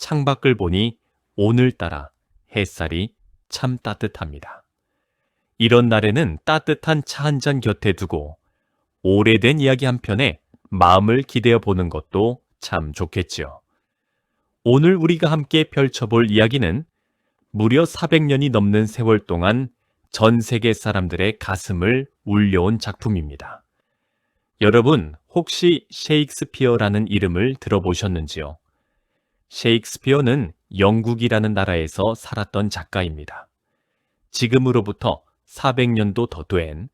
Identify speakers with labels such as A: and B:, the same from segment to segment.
A: 창밖을 보니 오늘따라 햇살이 참 따뜻합니다. 이런 날에는 따뜻한 차 한 잔 곁에 두고 오래된 이야기 한 편에 마음을 기대어 보는 것도 참 좋겠지요. 오늘 우리가 함께 펼쳐볼 이야기는 무려 400년이 넘는 세월 동안 전 세계 사람들의 가슴을 울려온 작품입니다. 여러분, 혹시 셰익스피어라는 이름을 들어보셨는지요? 셰익스피어는 영국이라는 나라에서 살았던 작가입니다. 지금으로부터 400년도 더 된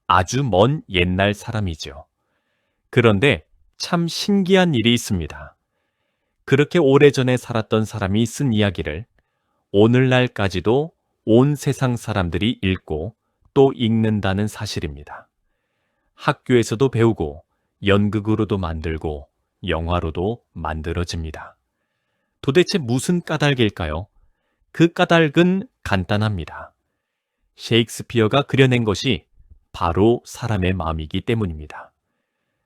A: 아주 먼 옛날 사람이죠. 그런데 참 신기한 일이 있습니다. 그렇게 오래전에 살았던 사람이 쓴 이야기를 오늘날까지도 온 세상 사람들이 읽고 또 읽는다는 사실입니다. 학교에서도 배우고 연극으로도 만들고 영화로도 만들어집니다. 도대체 무슨 까닭일까요? 그 까닭은 간단합니다. 셰익스피어가 그려낸 것이 바로 사람의 마음이기 때문입니다.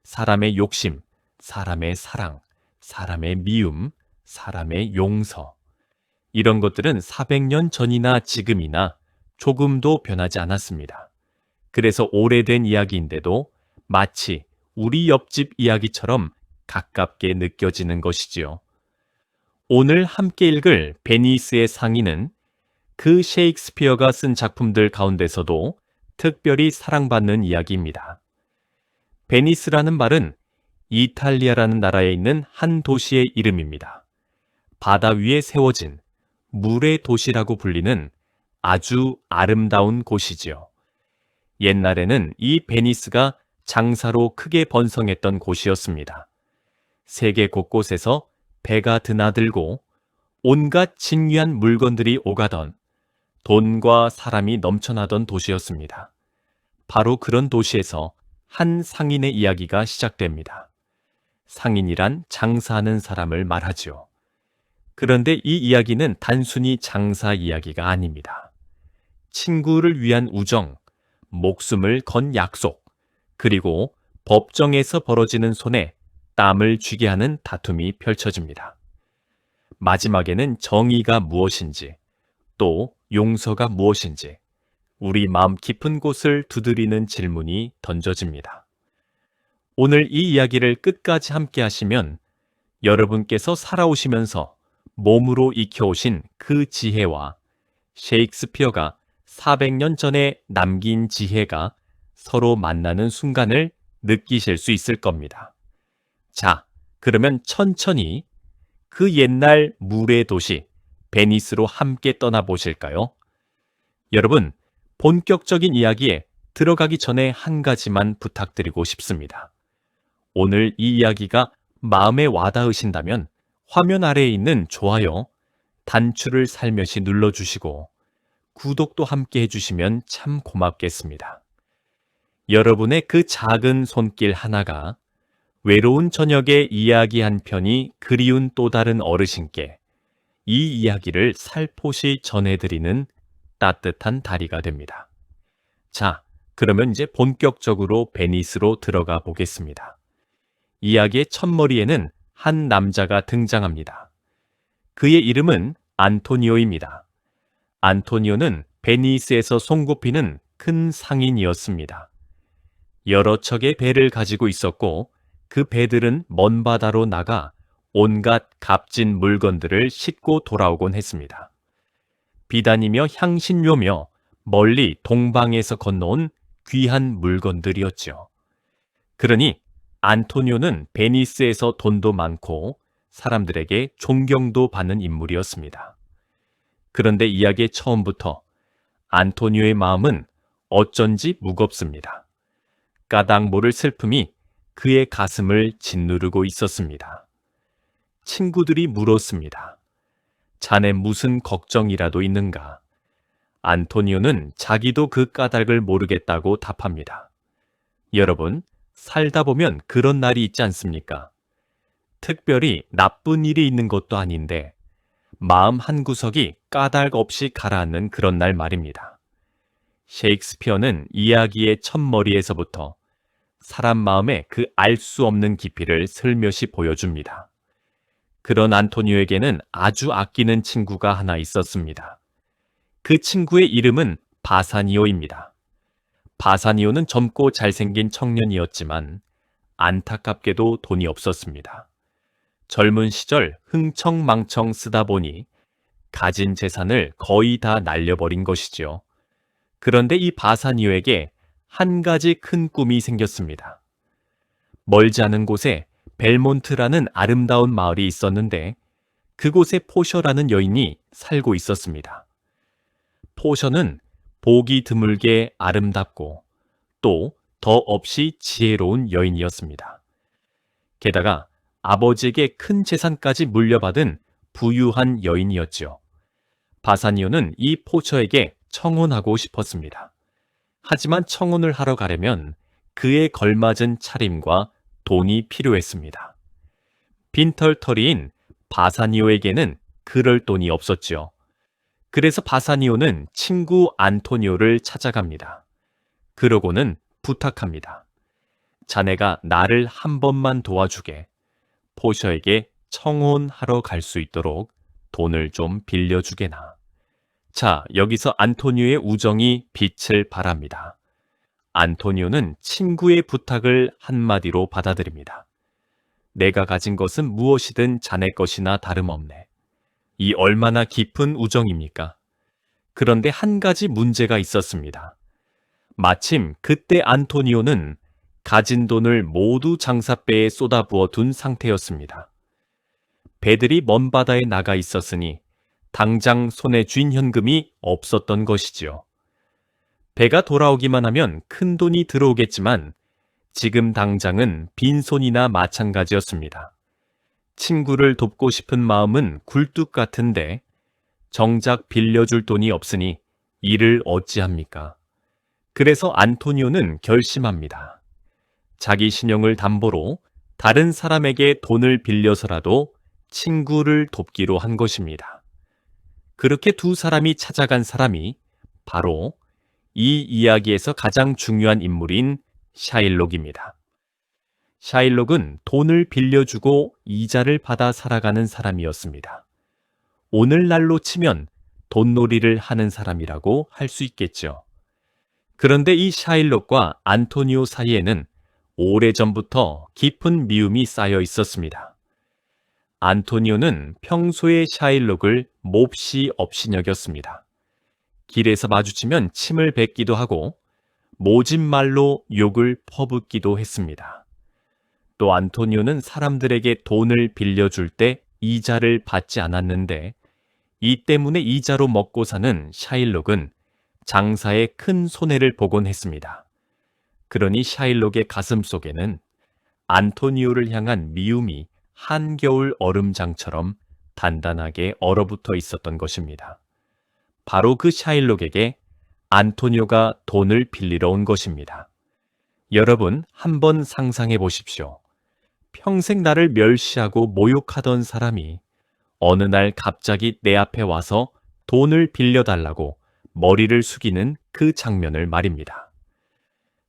A: 사람의 욕심, 사람의 사랑, 사람의 미움, 사람의 용서. 이런 것들은 400년 전이나 지금이나 조금도 변하지 않았습니다. 그래서 오래된 이야기인데도 마치 우리 옆집 이야기처럼 가깝게 느껴지는 것이지요. 오늘 함께 읽을 베니스의 상인은 그 셰익스피어가 쓴 작품들 가운데서도 특별히 사랑받는 이야기입니다. 베니스라는 말은 이탈리아라는 나라에 있는 한 도시의 이름입니다. 바다 위에 세워진 물의 도시라고 불리는 아주 아름다운 곳이지요. 옛날에는 이 베니스가 장사로 크게 번성했던 곳이었습니다. 세계 곳곳에서 배가 드나들고 온갖 진귀한 물건들이 오가던 돈과 사람이 넘쳐나던 도시였습니다. 바로 그런 도시에서 한 상인의 이야기가 시작됩니다. 상인이란 장사하는 사람을 말하지요. 그런데 이 이야기는 단순히 장사 이야기가 아닙니다. 친구를 위한 우정, 목숨을 건 약속, 그리고 법정에서 벌어지는 손에 땀을 쥐게 하는 다툼이 펼쳐집니다. 마지막에는 정의가 무엇인지, 또 용서가 무엇인지, 우리 마음 깊은 곳을 두드리는 질문이 던져집니다. 오늘 이 이야기를 끝까지 함께 하시면 여러분께서 살아오시면서 몸으로 익혀오신 그 지혜와 셰익스피어가 400년 전에 남긴 지혜가 서로 만나는 순간을 느끼실 수 있을 겁니다. 자, 그러면 천천히 그 옛날 물의 도시 베니스로 함께 떠나보실까요? 여러분, 본격적인 이야기에 들어가기 전에 한 가지만 부탁드리고 싶습니다. 오늘 이 이야기가 마음에 와닿으신다면 화면 아래에 있는 좋아요, 단추를 살며시 눌러주시고 구독도 함께 해주시면 참 고맙겠습니다. 여러분의 그 작은 손길 하나가 외로운 저녁에 이야기 한 편이 그리운 또 다른 어르신께 이 이야기를 살포시 전해드리는 따뜻한 다리가 됩니다. 자, 그러면 이제 본격적으로 베니스로 들어가 보겠습니다. 이야기의 첫머리에는 한 남자가 등장합니다. 그의 이름은 안토니오입니다. 안토니오는 베니스에서 손꼽히는 큰 상인이었습니다. 여러 척의 배를 가지고 있었고 그 배들은 먼 바다로 나가 온갖 값진 물건들을 싣고 돌아오곤 했습니다. 비단이며 향신료며 멀리 동방에서 건너온 귀한 물건들이었죠. 그러니 안토니오는 베니스에서 돈도 많고 사람들에게 존경도 받는 인물이었습니다. 그런데 이야기의 처음부터 안토니오의 마음은 어쩐지 무겁습니다. 까닭 모를 슬픔이 그의 가슴을 짓누르고 있었습니다. 친구들이 물었습니다. 자네 무슨 걱정이라도 있는가? 안토니오는 자기도 그 까닭을 모르겠다고 답합니다. 여러분, 살다 보면 그런 날이 있지 않습니까? 특별히 나쁜 일이 있는 것도 아닌데 마음 한구석이 까닭 없이 가라앉는 그런 날 말입니다. 셰익스피어는 이야기의 첫머리에서부터 사람 마음의 그 알 수 없는 깊이를 슬며시 보여줍니다. 그런 안토니오에게는 아주 아끼는 친구가 하나 있었습니다. 그 친구의 이름은 바사니오입니다. 바사니오는 젊고 잘생긴 청년이었지만 안타깝게도 돈이 없었습니다. 젊은 시절 흥청망청 쓰다 보니 가진 재산을 거의 다 날려버린 것이지요. 그런데 이 바사니오에게 한 가지 큰 꿈이 생겼습니다. 멀지 않은 곳에 벨몬트라는 아름다운 마을이 있었는데 그곳에 포셔라는 여인이 살고 있었습니다. 포셔는 보기 드물게 아름답고 또 더 없이 지혜로운 여인이었습니다. 게다가 아버지에게 큰 재산까지 물려받은 부유한 여인이었죠. 바사니오는 이 포셔에게 청혼하고 싶었습니다. 하지만 청혼을 하러 가려면 그에 걸맞은 차림과 돈이 필요했습니다. 빈털터리인 바사니오에게는 그럴 돈이 없었죠. 그래서 바사니오는 친구 안토니오를 찾아갑니다. 그러고는 부탁합니다. 자네가 나를 한 번만 도와주게. 포셔에게 청혼하러 갈 수 있도록 돈을 좀 빌려주게나. 자, 여기서 안토니오의 우정이 빛을 발합니다. 안토니오는 친구의 부탁을 한마디로 받아들입니다. 내가 가진 것은 무엇이든 자네 것이나 다름없네. 이 얼마나 깊은 우정입니까? 그런데 한 가지 문제가 있었습니다. 마침 그때 안토니오는 가진 돈을 모두 장사배에 쏟아부어 둔 상태였습니다. 배들이 먼 바다에 나가 있었으니 당장 손에 쥔 현금이 없었던 것이지요. 배가 돌아오기만 하면 큰 돈이 들어오겠지만 지금 당장은 빈손이나 마찬가지였습니다. 친구를 돕고 싶은 마음은 굴뚝 같은데 정작 빌려줄 돈이 없으니 이를 어찌합니까? 그래서 안토니오는 결심합니다. 자기 신용을 담보로 다른 사람에게 돈을 빌려서라도 친구를 돕기로 한 것입니다. 그렇게 두 사람이 찾아간 사람이 바로 이 이야기에서 가장 중요한 인물인 샤일록입니다. 샤일록은 돈을 빌려주고 이자를 받아 살아가는 사람이었습니다. 오늘날로 치면 돈놀이를 하는 사람이라고 할 수 있겠죠. 그런데 이 샤일록과 안토니오 사이에는 오래전부터 깊은 미움이 쌓여 있었습니다. 안토니오는 평소에 샤일록을 몹시 업신여겼습니다. 길에서 마주치면 침을 뱉기도 하고 모진 말로 욕을 퍼붓기도 했습니다. 또 안토니오는 사람들에게 돈을 빌려줄 때 이자를 받지 않았는데 이 때문에 이자로 먹고 사는 샤일록은 장사에 큰 손해를 보곤 했습니다. 그러니 샤일록의 가슴 속에는 안토니오를 향한 미움이 한겨울 얼음장처럼 단단하게 얼어붙어 있었던 것입니다. 바로 그 샤일록에게 안토니오가 돈을 빌리러 온 것입니다. 여러분, 한번 상상해 보십시오. 평생 나를 멸시하고 모욕하던 사람이 어느 날 갑자기 내 앞에 와서 돈을 빌려달라고 머리를 숙이는 그 장면을 말입니다.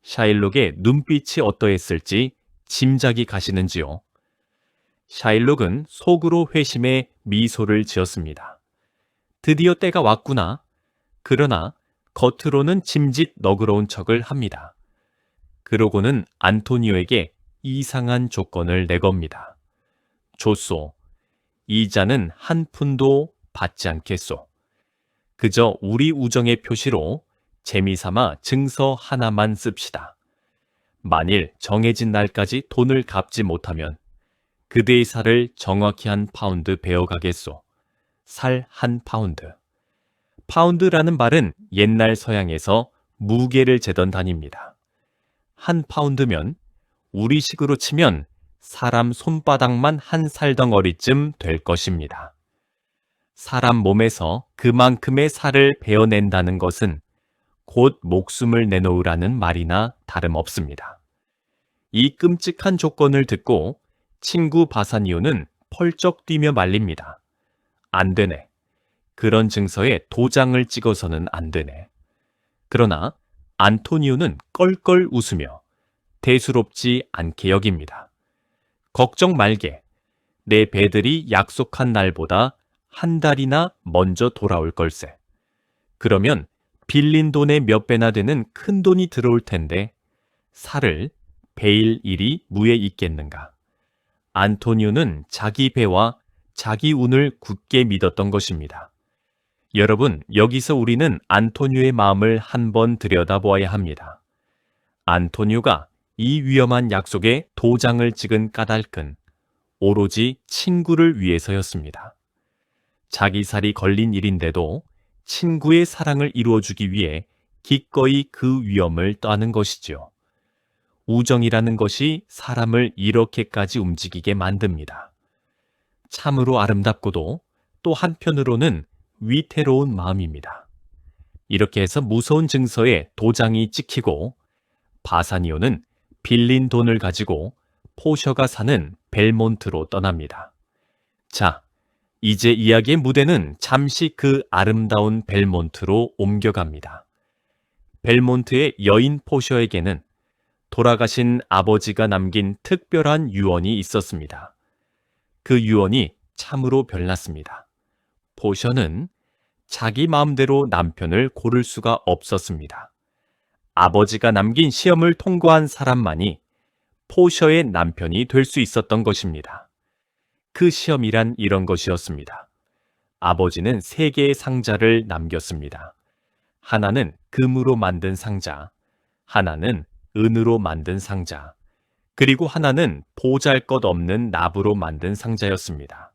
A: 샤일록의 눈빛이 어떠했을지 짐작이 가시는지요? 샤일록은 속으로 회심에 미소를 지었습니다. 드디어 때가 왔구나. 그러나 겉으로는 짐짓 너그러운 척을 합니다. 그러고는 안토니오에게 이상한 조건을 내겁니다. 좋소. 이자는 한 푼도 받지 않겠소. 그저 우리 우정의 표시로 재미삼아 증서 하나만 씁시다. 만일 정해진 날까지 돈을 갚지 못하면 그대의 살을 정확히 한 파운드 베어가겠소. 살 한 파운드. 파운드라는 말은 옛날 서양에서 무게를 재던 단위입니다. 한 파운드면 우리식으로 치면 사람 손바닥만 한 살덩어리쯤 될 것입니다. 사람 몸에서 그만큼의 살을 베어낸다는 것은 곧 목숨을 내놓으라는 말이나 다름없습니다. 이 끔찍한 조건을 듣고 친구 바사니오는 펄쩍 뛰며 말립니다. 안 되네. 그런 증서에 도장을 찍어서는 안 되네. 그러나 안토니오는 껄껄 웃으며 대수롭지 않게 여깁니다. 걱정 말게. 내 배들이 약속한 날보다 한 달이나 먼저 돌아올 걸세. 그러면 빌린 돈의 몇 배나 되는 큰 돈이 들어올 텐데 살을 베일 일이 무에 있겠는가. 안토니오는 자기 배와 자기 운을 굳게 믿었던 것입니다. 여러분, 여기서 우리는 안토니오의 마음을 한번 들여다보아야 합니다. 안토니오가 이 위험한 약속에 도장을 찍은 까닭은 오로지 친구를 위해서였습니다. 자기 살이 걸린 일인데도 친구의 사랑을 이루어주기 위해 기꺼이 그 위험을 떠안은 것이지요. 우정이라는 것이 사람을 이렇게까지 움직이게 만듭니다. 참으로 아름답고도 또 한편으로는 위태로운 마음입니다. 이렇게 해서 무서운 증서에 도장이 찍히고 바사니오는 빌린 돈을 가지고 포셔가 사는 벨몬트로 떠납니다. 자, 이제 이야기의 무대는 잠시 그 아름다운 벨몬트로 옮겨갑니다. 벨몬트의 여인 포셔에게는 돌아가신 아버지가 남긴 특별한 유언이 있었습니다. 그 유언이 참으로 별났습니다. 포셔는 자기 마음대로 남편을 고를 수가 없었습니다. 아버지가 남긴 시험을 통과한 사람만이 포셔의 남편이 될 수 있었던 것입니다. 그 시험이란 이런 것이었습니다. 아버지는 3개의 상자를 남겼습니다. 하나는 금으로 만든 상자, 하나는 은으로 만든 상자, 그리고 하나는 보잘것없는 나무로 만든 상자였습니다.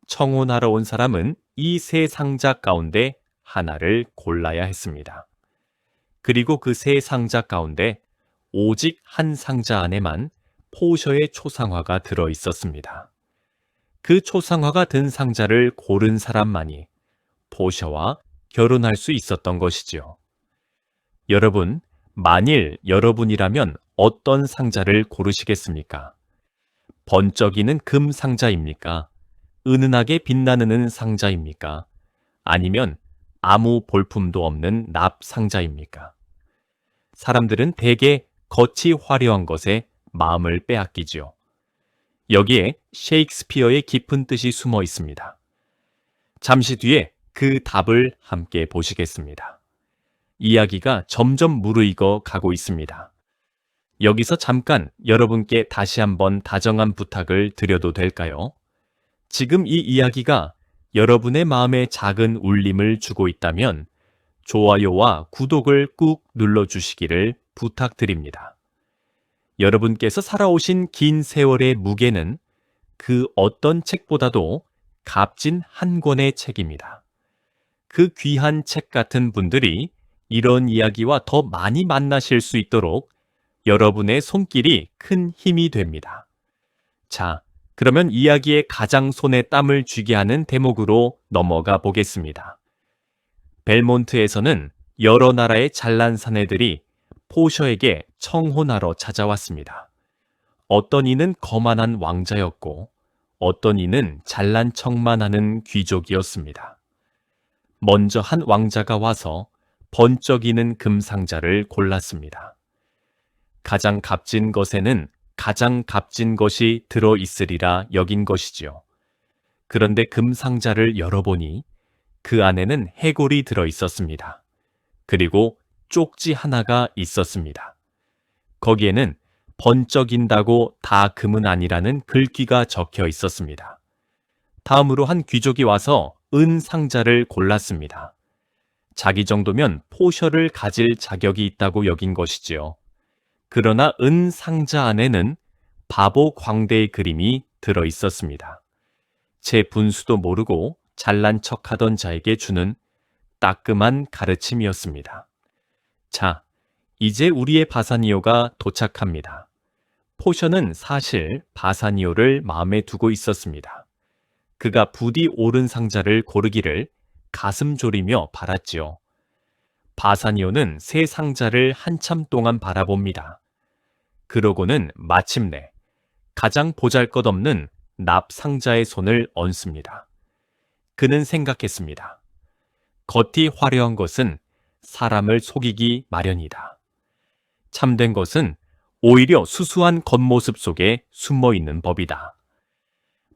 A: 청혼하러 온 사람은 이 3 상자 가운데 하나를 골라야 했습니다. 그리고 그 3 상자 가운데 오직 한 상자 안에만 포셔의 초상화가 들어 있었습니다. 그 초상화가 든 상자를 고른 사람만이 포셔와 결혼할 수 있었던 것이지요. 여러분, 만일 여러분이라면 어떤 상자를 고르시겠습니까? 번쩍이는 금 상자입니까? 은은하게 빛나는 상자입니까? 아니면 아무 볼품도 없는 납 상자입니까? 사람들은 대개 겉이 화려한 것에 마음을 빼앗기지요. 여기에 셰익스피어의 깊은 뜻이 숨어 있습니다. 잠시 뒤에 그 답을 함께 보시겠습니다. 이야기가 점점 무르익어 가고 있습니다. 여기서 잠깐 여러분께 다시 한번 다정한 부탁을 드려도 될까요? 지금 이 이야기가 여러분의 마음에 작은 울림을 주고 있다면 좋아요와 구독을 꾹 눌러주시기를 부탁드립니다. 여러분께서 살아오신 긴 세월의 무게는 그 어떤 책보다도 값진 한 권의 책입니다. 그 귀한 책 같은 분들이 이런 이야기와 더 많이 만나실 수 있도록 여러분의 손길이 큰 힘이 됩니다. 자, 그러면 이야기의 가장 손에 땀을 쥐게 하는 대목으로 넘어가 보겠습니다. 벨몬트에서는 여러 나라의 잘난 사내들이 포셔에게 청혼하러 찾아왔습니다. 어떤 이는 거만한 왕자였고 어떤 이는 잘난 척만 하는 귀족이었습니다. 먼저 한 왕자가 와서 번쩍이는 금상자를 골랐습니다. 가장 값진 것에는 가장 값진 것이 들어 있으리라 여긴 것이지요. 그런데 금상자를 열어보니 그 안에는 해골이 들어 있었습니다. 그리고 쪽지 하나가 있었습니다. 거기에는 번쩍인다고 다 금은 아니라는 글귀가 적혀 있었습니다. 다음으로 한 귀족이 와서 은 상자를 골랐습니다. 자기 정도면 포셔를 가질 자격이 있다고 여긴 것이지요. 그러나 은 상자 안에는 바보 광대의 그림이 들어 있었습니다. 제 분수도 모르고 잘난 척하던 자에게 주는 따끔한 가르침이었습니다. 자, 이제 우리의 바사니오가 도착합니다. 포셔는 사실 바사니오를 마음에 두고 있었습니다. 그가 부디 옳은 상자를 고르기를 가슴 졸이며 바랐지요. 바사니오는 3 상자를 한참 동안 바라봅니다. 그러고는 마침내 가장 보잘것없는 납 상자의 손을 얹습니다. 그는 생각했습니다. 겉이 화려한 것은 사람을 속이기 마련이다. 참된 것은 오히려 수수한 겉모습 속에 숨어 있는 법이다.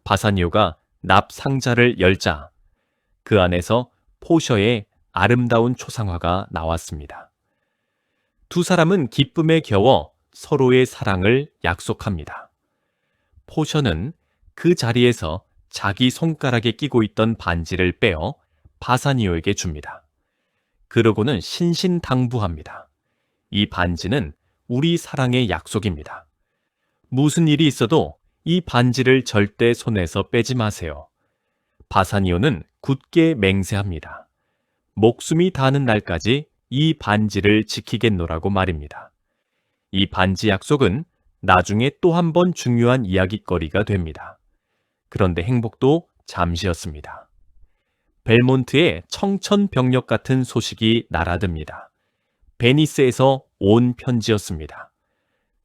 A: 바사니오가 납 상자를 열자 그 안에서 포셔의 아름다운 초상화가 나왔습니다. 두 사람은 기쁨에 겨워 서로의 사랑을 약속합니다. 포셔는 그 자리에서 자기 손가락에 끼고 있던 반지를 빼어 바사니오에게 줍니다. 그러고는 신신당부합니다. 이 반지는 우리 사랑의 약속입니다. 무슨 일이 있어도 이 반지를 절대 손에서 빼지 마세요. 바사니오는 굳게 맹세합니다. 목숨이 닿는 날까지 이 반지를 지키겠노라고 말입니다. 이 반지 약속은 나중에 또 한 번 중요한 이야깃거리가 됩니다. 그런데 행복도 잠시였습니다. 벨몬트에 청천벽력 같은 소식이 날아듭니다. 베니스에서 온 편지였습니다.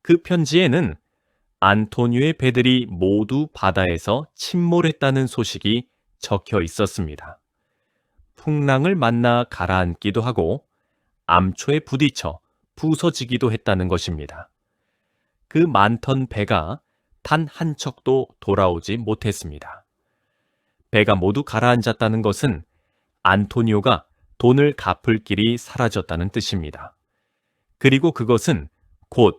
A: 그 편지에는 안토니오의 배들이 모두 바다에서 침몰했다는 소식이 적혀 있었습니다. 풍랑을 만나 가라앉기도 하고 암초에 부딪혀 부서지기도 했다는 것입니다. 그 많던 배가 단 한 척도 돌아오지 못했습니다. 배가 모두 가라앉았다는 것은 안토니오가 돈을 갚을 길이 사라졌다는 뜻입니다. 그리고 그것은 곧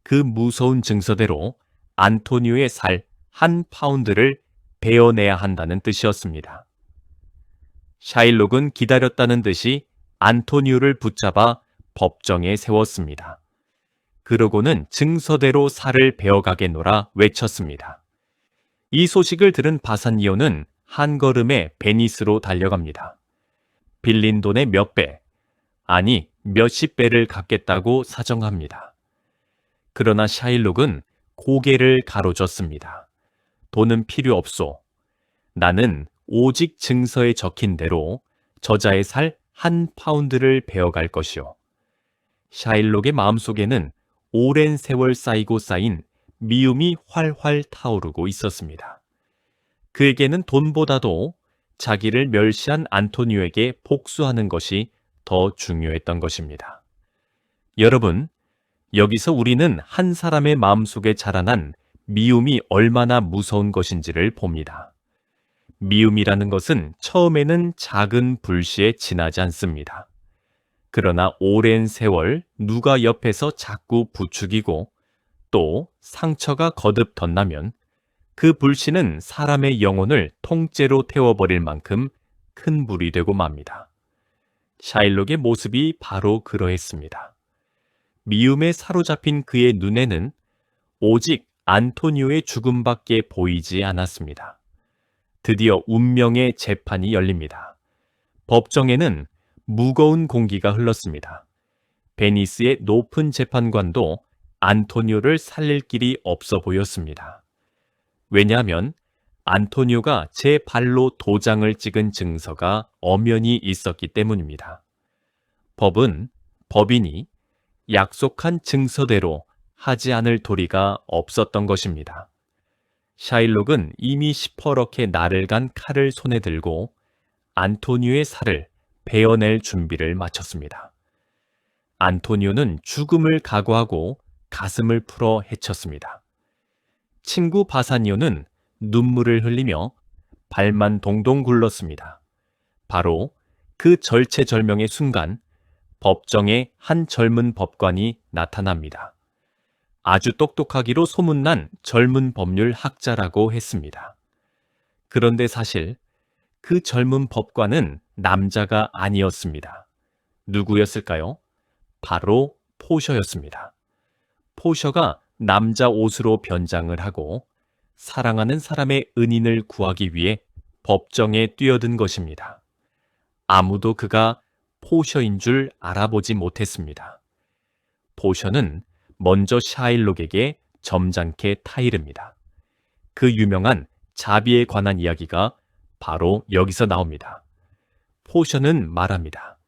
A: 그 무서운 증서대로 안토니오의 살 1파운드를 베어내야 한다는 뜻이었습니다. 샤일록은 기다렸다는 듯이 안토니오를 붙잡아 법정에 세웠습니다. 그러고는 증서대로 살을 베어가겠노라 외쳤습니다. 이 소식을 들은 바사니오는 한 걸음에 베니스로 달려갑니다. 빌린 돈의 몇 배, 아니 몇십 배를 갚겠다고 사정합니다. 그러나 샤일록은 고개를 가로젓습니다. 돈은 필요 없소. 나는 오직 증서에 적힌 대로 저자의 살 1파운드를 베어갈 것이오. 샤일록의 마음속에는 오랜 세월 쌓이고 쌓인 미움이 활활 타오르고 있었습니다. 그에게는 돈보다도 자기를 멸시한 안토니오에게 복수하는 것이 더 중요했던 것입니다. 여러분, 여기서 우리는 한 사람의 마음속에 자라난 미움이 얼마나 무서운 것인지를 봅니다. 미움이라는 것은 처음에는 작은 불씨에 지나지 않습니다. 그러나 오랜 세월 누가 옆에서 자꾸 부추기고 또 상처가 거듭 덧나면 그 불씨는 사람의 영혼을 통째로 태워버릴 만큼 큰 불이 되고 맙니다. 샤일록의 모습이 바로 그러했습니다. 미움에 사로잡힌 그의 눈에는 오직 안토니오의 죽음밖에 보이지 않았습니다. 드디어 운명의 재판이 열립니다. 법정에는 무거운 공기가 흘렀습니다. 베니스의 높은 재판관도 안토니오를 살릴 길이 없어 보였습니다. 왜냐하면 안토니오가 제 발로 도장을 찍은 증서가 엄연히 있었기 때문입니다. 법은 법이니 약속한 증서대로 하지 않을 도리가 없었던 것입니다. 샤일록은 이미 시퍼렇게 날을 간 칼을 손에 들고 안토니오의 살을 베어낼 준비를 마쳤습니다. 안토니오는 죽음을 각오하고 가슴을 풀어 헤쳤습니다. 친구 바사니오는 눈물을 흘리며 발만 동동 굴렀습니다. 바로 그 절체절명의 순간 법정에 한 젊은 법관이 나타납니다. 아주 똑똑하기로 소문난 젊은 법률 학자라고 했습니다. 그런데 사실 그 젊은 법관은 남자가 아니었습니다. 누구였을까요? 바로 포셔였습니다. 포셔가 남자 옷으로 변장을 하고 사랑하는 사람의 은인을 구하기 위해 법정에 뛰어든 것입니다. 아무도 그가 포셔인 줄 알아보지 못했습니다. 포셔는 먼저 샤일록에게 점잖게 타이릅니다. 그 유명한 자비에 관한 이야기가 바로 여기서 나옵니다. 포셔는 말합니다.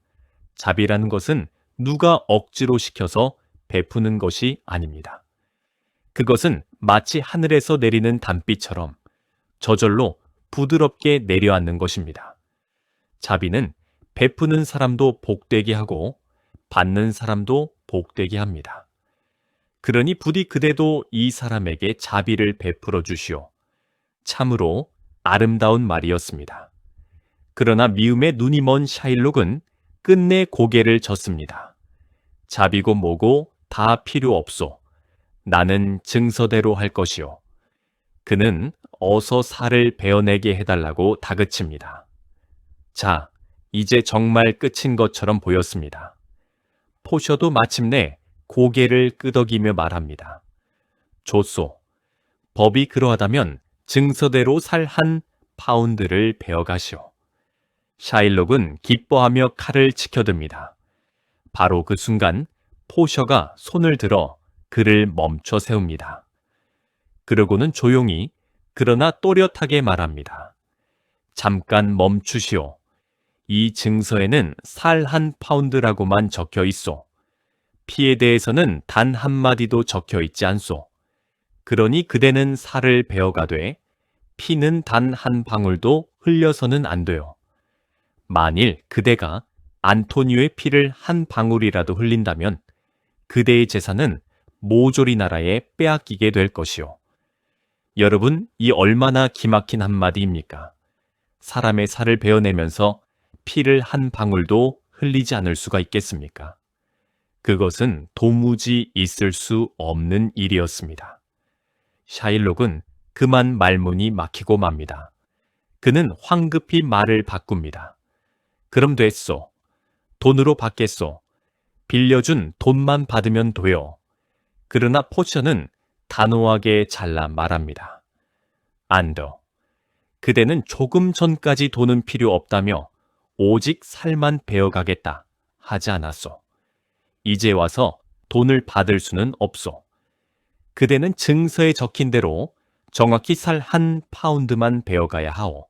A: 자비라는 것은 누가 억지로 시켜서 베푸는 것이 아닙니다. 그것은 마치 하늘에서 내리는 단비처럼 저절로 부드럽게 내려앉는 것입니다. 자비는 베푸는 사람도 복되게 하고 받는 사람도 복되게 합니다. 그러니 부디 그대도 이 사람에게 자비를 베풀어 주시오. 참으로 아름다운 말이었습니다. 그러나 미움에 눈이 먼 샤일록은 끝내 고개를 젓습니다. 자비고 뭐고 다 필요 없소. 나는 증서대로 할 것이요. 그는 어서 살을 베어내게 해달라고 다그칩니다. 자, 이제 정말 끝인 것처럼 보였습니다. 포셔도 마침내 고개를 끄덕이며 말합니다. 좋소. 법이 그러하다면 증서대로 살 1파운드를 베어가시오. 샤일록은 기뻐하며 칼을 치켜듭니다. 바로 그 순간 포셔가 손을 들어 그를 멈춰 세웁니다. 그러고는 조용히 그러나 또렷하게 말합니다. 잠깐 멈추시오. 이 증서에는 살 1파운드라고만 적혀 있소. 피에 대해서는 단 한마디도 적혀 있지 않소. 그러니 그대는 살을 베어가되 피는 단 한 방울도 흘려서는 안 돼요. 만일 그대가 안토니오의 피를 한 방울이라도 흘린다면 그대의 재산은 모조리 나라에 빼앗기게 될 것이요. 여러분, 이 얼마나 기막힌 한마디입니까? 사람의 살을 베어내면서 피를 한 방울도 흘리지 않을 수가 있겠습니까? 그것은 도무지 있을 수 없는 일이었습니다. 샤일록은 그만 말문이 막히고 맙니다. 그는 황급히 말을 바꿉니다. 그럼 됐소. 돈으로 받겠소. 빌려준 돈만 받으면 돼요. 그러나 포셔는 단호하게 잘라 말합니다. 안더. 그대는 조금 전까지 돈은 필요 없다며 오직 살만 베어가겠다 하지 않았소. 이제 와서 돈을 받을 수는 없소. 그대는 증서에 적힌 대로 정확히 살 1파운드만 베어가야 하오.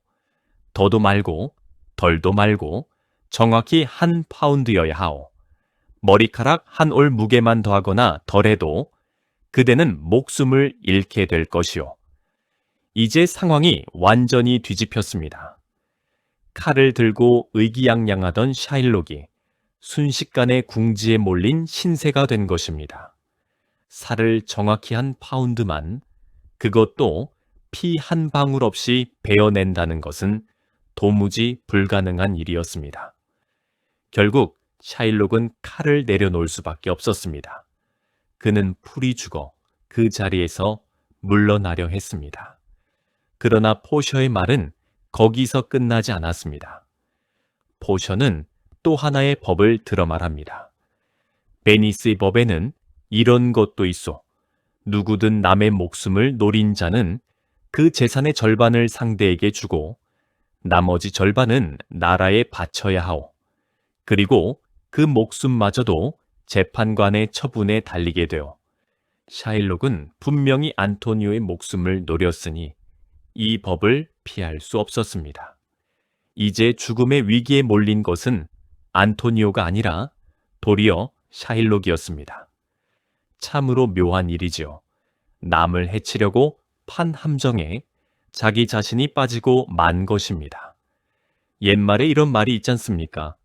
A: 더도 말고 덜도 말고 정확히 1파운드여야 하오. 머리카락 한 올 무게만 더하거나 덜해도 그대는 목숨을 잃게 될 것이오. 이제 상황이 완전히 뒤집혔습니다. 칼을 들고 의기양양하던 샤일록이 순식간에 궁지에 몰린 신세가 된 것입니다. 살을 정확히 1파운드만, 그것도 피 한 방울 없이 베어낸다는 것은 도무지 불가능한 일이었습니다. 결국 샤일록은 칼을 내려놓을 수밖에 없었습니다. 그는 풀이 죽어 그 자리에서 물러나려 했습니다. 그러나 포셔의 말은 거기서 끝나지 않았습니다. 포셔는 또 하나의 법을 들어 말합니다. 베니스의 법에는 이런 것도 있소. 누구든 남의 목숨을 노린 자는 그 재산의 절반을 상대에게 주고 나머지 절반은 나라에 바쳐야 하오. 그리고 그 목숨마저도 재판관의 처분에 달리게 되어 샤일록은 분명히 안토니오의 목숨을 노렸으니 이 법을 피할 수 없었습니다. 이제 죽음의 위기에 몰린 것은 안토니오가 아니라 도리어 샤일록이었습니다. 참으로 묘한 일이지요. 남을 해치려고 판 함정에 자기 자신이 빠지고 만 것입니다. 옛말에 이런 말이 있지 않습니까?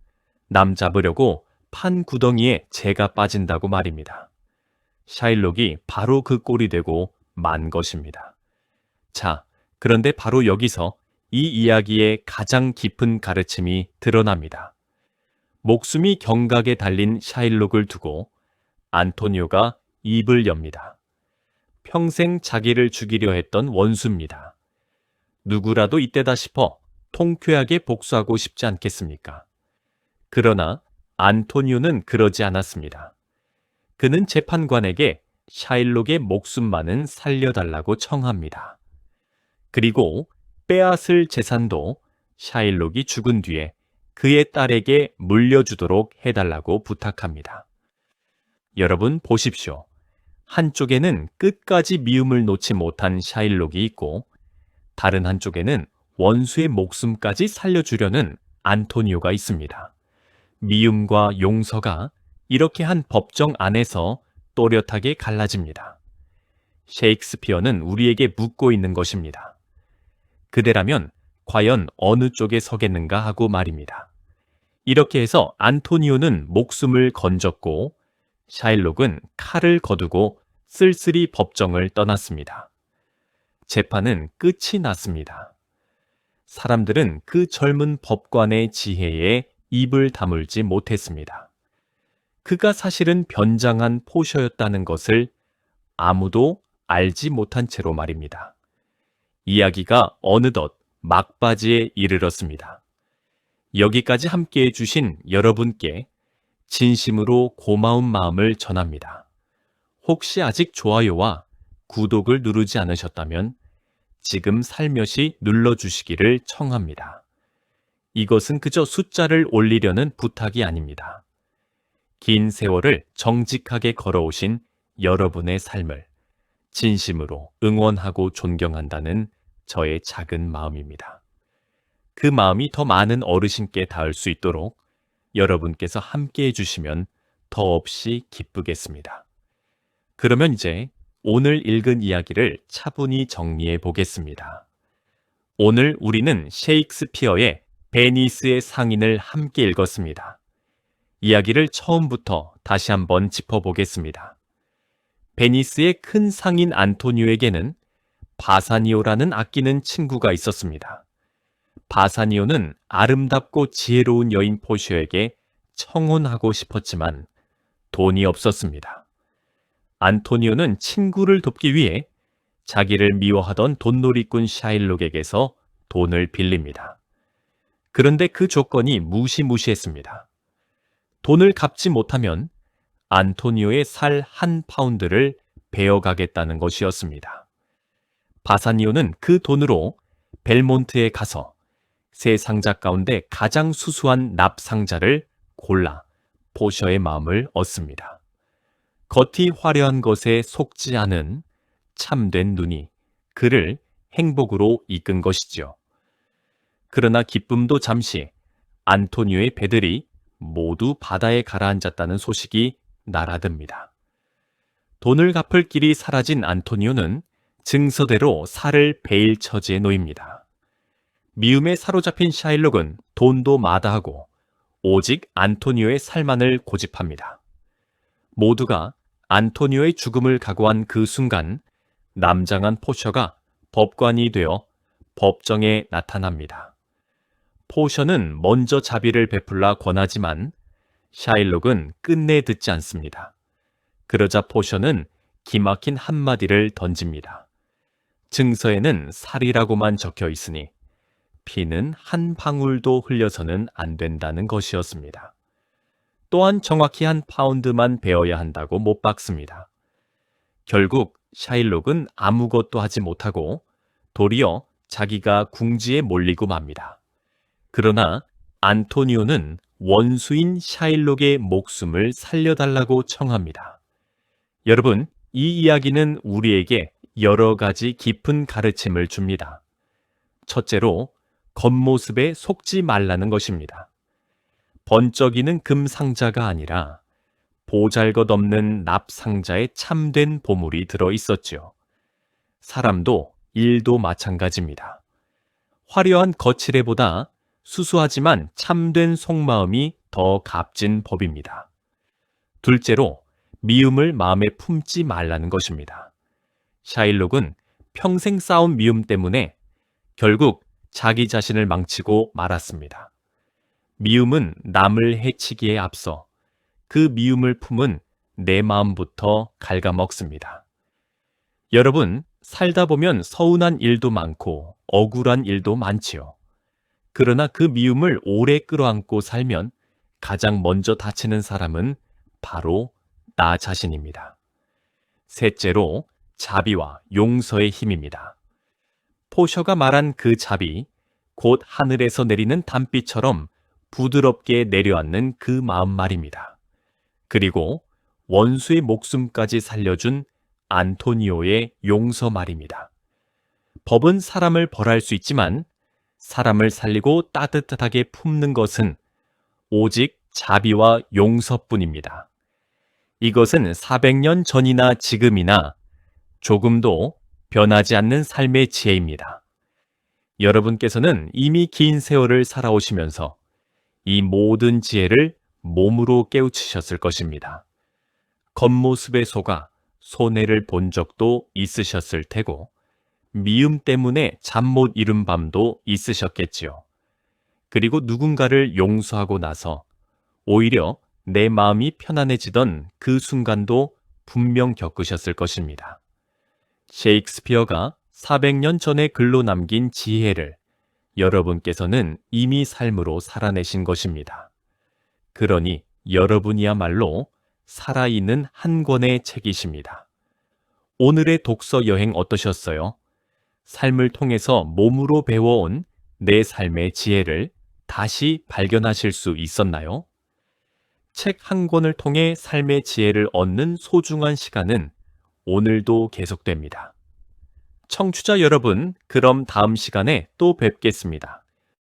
A: 남 잡으려고 판 구덩이에 재가 빠진다고 말입니다. 샤일록이 바로 그 꼴이 되고 만 것입니다. 자, 그런데 바로 여기서 이 이야기의 가장 깊은 가르침이 드러납니다. 목숨이 경각에 달린 샤일록을 두고 안토니오가 입을 엽니다. 평생 자기를 죽이려 했던 원수입니다. 누구라도 이때다 싶어 통쾌하게 복수하고 싶지 않겠습니까? 그러나 안토니오는 그러지 않았습니다. 그는 재판관에게 샤일록의 목숨만은 살려달라고 청합니다. 그리고 빼앗을 재산도 샤일록이 죽은 뒤에 그의 딸에게 물려주도록 해달라고 부탁합니다. 여러분 보십시오. 한쪽에는 끝까지 미움을 놓지 못한 샤일록이 있고 다른 한쪽에는 원수의 목숨까지 살려주려는 안토니오가 있습니다. 미움과 용서가 이렇게 한 법정 안에서 또렷하게 갈라집니다. 셰익스피어는 우리에게 묻고 있는 것입니다. 그대라면 과연 어느 쪽에 서겠는가 하고 말입니다. 이렇게 해서 안토니오는 목숨을 건졌고 샤일록은 칼을 거두고 쓸쓸히 법정을 떠났습니다. 재판은 끝이 났습니다. 사람들은 그 젊은 법관의 지혜에 입을 다물지 못했습니다. 그가 사실은 변장한 포셔였다는 것을 아무도 알지 못한 채로 말입니다. 이야기가 어느덧 막바지에 이르렀습니다. 여기까지 함께해 주신 여러분께 진심으로 고마운 마음을 전합니다. 혹시 아직 좋아요와 구독을 누르지 않으셨다면 지금 살며시 눌러주시기를 청합니다. 이것은 그저 숫자를 올리려는 부탁이 아닙니다. 긴 세월을 정직하게 걸어오신 여러분의 삶을 진심으로 응원하고 존경한다는 저의 작은 마음입니다. 그 마음이 더 많은 어르신께 닿을 수 있도록 여러분께서 함께 해주시면 더없이 기쁘겠습니다. 그러면 이제 오늘 읽은 이야기를 차분히 정리해 보겠습니다. 오늘 우리는 셰익스피어의 베니스의 상인을 함께 읽었습니다. 이야기를 처음부터 다시 한번 짚어보겠습니다. 베니스의 큰 상인 안토니오에게는 바사니오라는 아끼는 친구가 있었습니다. 바사니오는 아름답고 지혜로운 여인 포셔에게 청혼하고 싶었지만 돈이 없었습니다. 안토니오는 친구를 돕기 위해 자기를 미워하던 돈놀이꾼 샤일록에게서 돈을 빌립니다. 그런데 그 조건이 무시무시했습니다. 돈을 갚지 못하면 안토니오의 살 1파운드를 베어가겠다는 것이었습니다. 바사니오는 그 돈으로 벨몬트에 가서 세 상자 가운데 가장 수수한 납상자를 골라 포셔의 마음을 얻습니다. 겉이 화려한 것에 속지 않은 참된 눈이 그를 행복으로 이끈 것이죠. 그러나 기쁨도 잠시 안토니오의 배들이 모두 바다에 가라앉았다는 소식이 날아듭니다. 돈을 갚을 길이 사라진 안토니오는 증서대로 살을 베일 처지에 놓입니다. 미움에 사로잡힌 샤일록은 돈도 마다하고 오직 안토니오의 살만을 고집합니다. 모두가 안토니오의 죽음을 각오한 그 순간 남장한 포셔가 법관이 되어 법정에 나타납니다. 포셔는 먼저 자비를 베풀라 권하지만 샤일록은 끝내 듣지 않습니다. 그러자 포셔는 기막힌 한마디를 던집니다. 증서에는 살이라고만 적혀 있으니 피는 한 방울도 흘려서는 안 된다는 것이었습니다. 또한 정확히 1파운드만 베어야 한다고 못 박습니다. 결국 샤일록은 아무것도 하지 못하고 도리어 자기가 궁지에 몰리고 맙니다. 그러나 안토니오는 원수인 샤일록의 목숨을 살려달라고 청합니다. 여러분, 이 이야기는 우리에게 여러 가지 깊은 가르침을 줍니다. 첫째로, 겉모습에 속지 말라는 것입니다. 번쩍이는 금 상자가 아니라 보잘것없는 납상자에 참된 보물이 들어 있었지요. 사람도 일도 마찬가지입니다. 화려한 거칠애보다 수수하지만 참된 속마음이 더 값진 법입니다. 둘째로, 미움을 마음에 품지 말라는 것입니다. 샤일록은 평생 쌓은 미움 때문에 결국 자기 자신을 망치고 말았습니다. 미움은 남을 해치기에 앞서 그 미움을 품은 내 마음부터 갉아먹습니다. 여러분, 살다 보면 서운한 일도 많고 억울한 일도 많지요. 그러나 그 미움을 오래 끌어안고 살면 가장 먼저 다치는 사람은 바로 나 자신입니다. 셋째로, 자비와 용서의 힘입니다. 포셔가 말한 그 자비, 곧 하늘에서 내리는 단비처럼 부드럽게 내려앉는 그 마음 말입니다. 그리고 원수의 목숨까지 살려준 안토니오의 용서 말입니다. 법은 사람을 벌할 수 있지만 사람을 살리고 따뜻하게 품는 것은 오직 자비와 용서뿐입니다. 이것은 400년 전이나 지금이나 조금도 변하지 않는 삶의 지혜입니다. 여러분께서는 이미 긴 세월을 살아오시면서 이 모든 지혜를 몸으로 깨우치셨을 것입니다. 겉모습에 속아 손해를 본 적도 있으셨을 테고 미움 때문에 잠 못 이룬 밤도 있으셨겠지요. 그리고 누군가를 용서하고 나서 오히려 내 마음이 편안해지던 그 순간도 분명 겪으셨을 것입니다. 셰익스피어가 400년 전에 글로 남긴 지혜를 여러분께서는 이미 삶으로 살아내신 것입니다. 그러니 여러분이야말로 살아있는 한 권의 책이십니다. 오늘의 독서 여행 어떠셨어요? 삶을 통해서 몸으로 배워온 내 삶의 지혜를 다시 발견하실 수 있었나요? 책 한 권을 통해 삶의 지혜를 얻는 소중한 시간은 오늘도 계속됩니다. 청취자 여러분, 그럼 다음 시간에 또 뵙겠습니다.